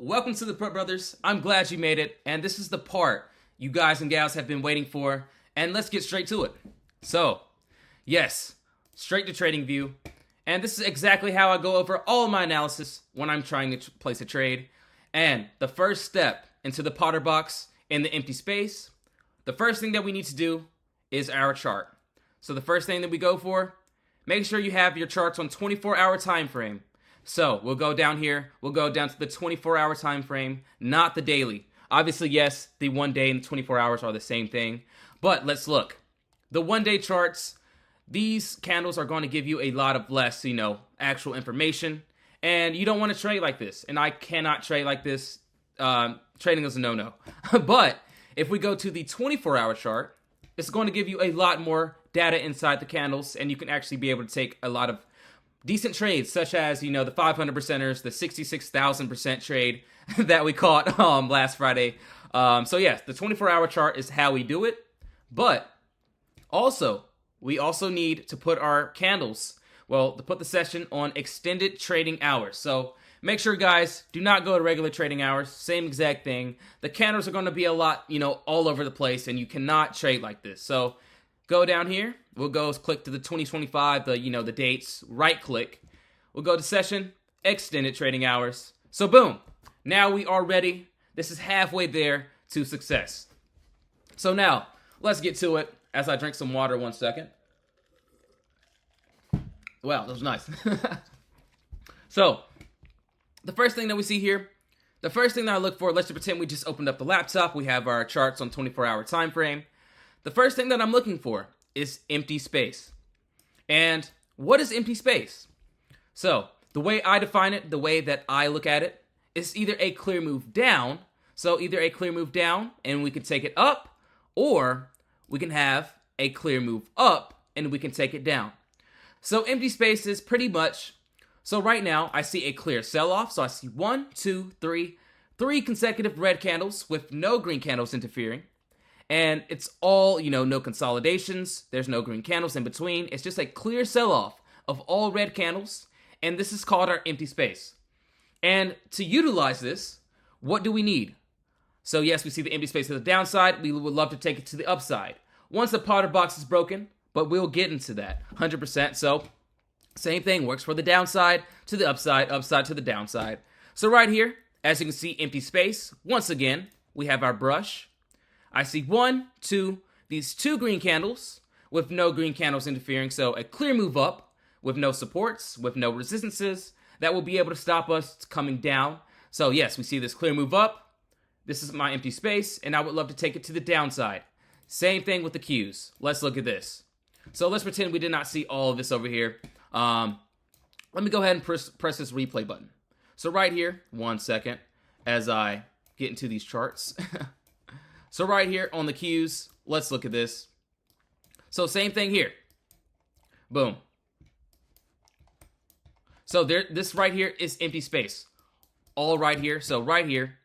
welcome to the PutBrothers. I'm glad you made it, and this is the part you guys and gals have been waiting for, and let's get straight to it. So, yes, straight to TradingView, and this is exactly how I go over all my analysis when I'm trying to place a trade. And the first step into the POTTERBOX in the empty space, the first thing that we need to do is our chart. So the first thing that we go for, make sure you have your charts on 24-hour time frame. So we'll go down here, we'll go down to the 24-hour time frame, not the daily. Obviously, yes, the 1 day and the 24 hours are the same thing, but let's look. The 1 day charts, these candles are going to give you a lot of less, actual information, and you don't want to trade like this, and I cannot trade like this. Trading is a no-no. But if we go to the 24-hour chart, it's going to give you a lot more data inside the candles, and you can actually be able to take a lot of decent trades, such as, the 500%ers, the 66,000% trade that we caught last Friday. So yes, the 24-hour chart is how we do it. But we also need to put our candles, to put the session on extended trading hours. So make sure, guys, do not go to regular trading hours. Same exact thing. The candles are going to be a lot, all over the place, and you cannot trade like this. So go down here. We'll go click to the 2025, the dates, right click. We'll go to session, extended trading hours. So boom, now we are ready. This is halfway there to success. So now, let's get to it as I drink some water 1 second. Wow, that was nice. So, the first thing that we see here, the first thing that I look for, let's just pretend we just opened up the laptop. We have our charts on 24-hour time frame. The first thing that I'm looking for is empty space. And what is empty space? So, the way I define it, the way that I look at it, is either a clear move down, so either a clear move down and we can take it up, or we can have a clear move up and we can take it down. So empty space is pretty much, so right now I see a clear sell-off, so I see 1, 2, 3, 3 consecutive red candles with no green candles interfering. And it's all, no consolidations. There's no green candles in between. It's just a clear sell-off of all red candles. And this is called our empty space. And to utilize this, what do we need? So yes, we see the empty space to the downside. We would love to take it to the upside. Once the POTTERBOX is broken, but we'll get into that 100%. So same thing works for the downside to the upside, upside to the downside. So right here, as you can see, empty space. Once again, we have our brush. I see 1, 2, these 2 green candles with no green candles interfering. So a clear move up with no supports, with no resistances that will be able to stop us coming down. So yes, we see this clear move up. This is my empty space, and I would love to take it to the downside. Same thing with the Qs. Let's look at this. So let's pretend we did not see all of this over here. Let me go ahead and press this replay button. So right here, 1 second, as I get into these charts. So right here on the Qs, let's look at this. So same thing here. Boom. So this right here is empty space. All right here. So right here,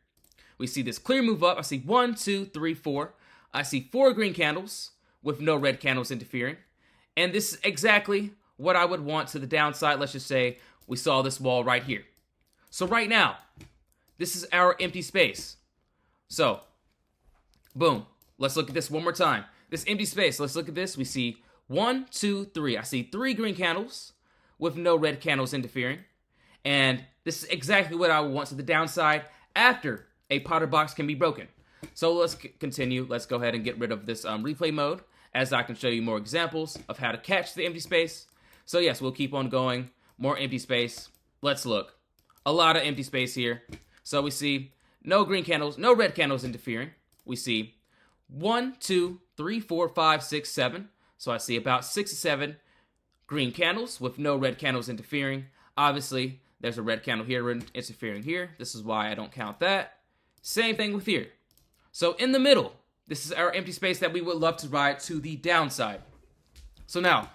we see this clear move up. I see 1, 2, 3, 4. I see 4 green candles with no red candles interfering. And this is exactly what I would want to the downside. Let's just say we saw this wall right here. So right now, this is our empty space. So boom. Let's look at this one more time. This empty space. Let's look at this. We see 1, 2, 3. I see 3 green candles with no red candles interfering. And this is exactly what I would want to the downside after a POTTERBOX can be broken. So let's continue. Let's go ahead and get rid of this replay mode, as I can show you more examples of how to catch the empty space. So yes, we'll keep on going. More empty space. Let's look. A lot of empty space here. So we see no green candles, no red candles interfering. We see 1, 2, 3, 4, 5, 6, 7. So I see about 6 or 7 green candles with no red candles interfering. Obviously, there's a red candle here interfering here. This is why I don't count that. Same thing with here. So in the middle, this is our empty space that we would love to ride to the downside. So now,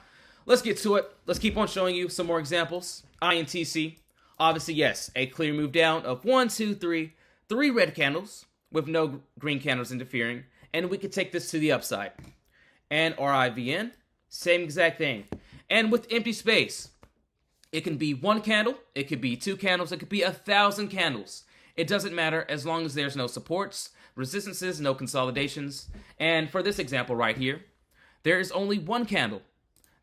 let's get to it. Let's keep on showing you some more examples. INTC. Obviously, yes, a clear move down of 1, 2, 3, 3 red candles with no green candles interfering, and we could take this to the upside. And RIVN, same exact thing. And with empty space, it can be 1 candle, it could be 2 candles, it could be 1,000 candles. It doesn't matter as long as there's no supports, resistances, no consolidations. And for this example right here, there is only one candle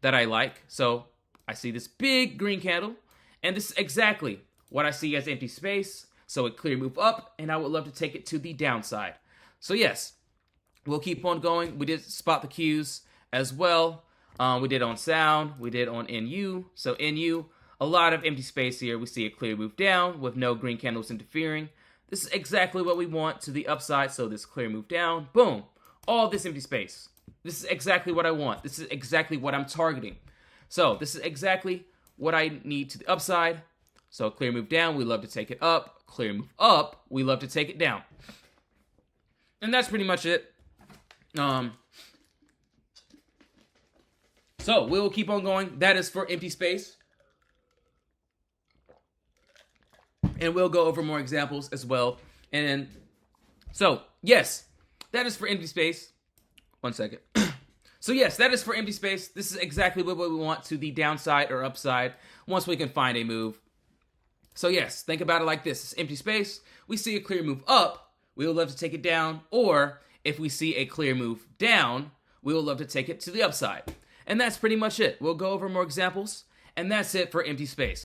that I like. So I see this big green candle, and this is exactly what I see as empty space. So a clear move up, and I would love to take it to the downside. So yes, we'll keep on going. We did spot the cues as well. We did on sound, we did on NU. So NU, a lot of empty space here. We see a clear move down with no green candles interfering. This is exactly what we want to the upside. So this clear move down, boom, all this empty space. This is exactly what I want. This is exactly what I'm targeting. So this is exactly what I need to the upside. So clear move down, we love to take it up. Clear move up, we love to take it down. And that's pretty much it. So we will keep on going. That is for empty space. And we'll go over more examples as well. And so, yes, that is for empty space. 1 second. So yes, that is for empty space. This is exactly what we want to the downside or upside once we can find a move. So yes, think about it like this. It's empty space. We see a clear move up. We would love to take it down. Or if we see a clear move down, we would love to take it to the upside. And that's pretty much it. We'll go over more examples. And that's it for empty space.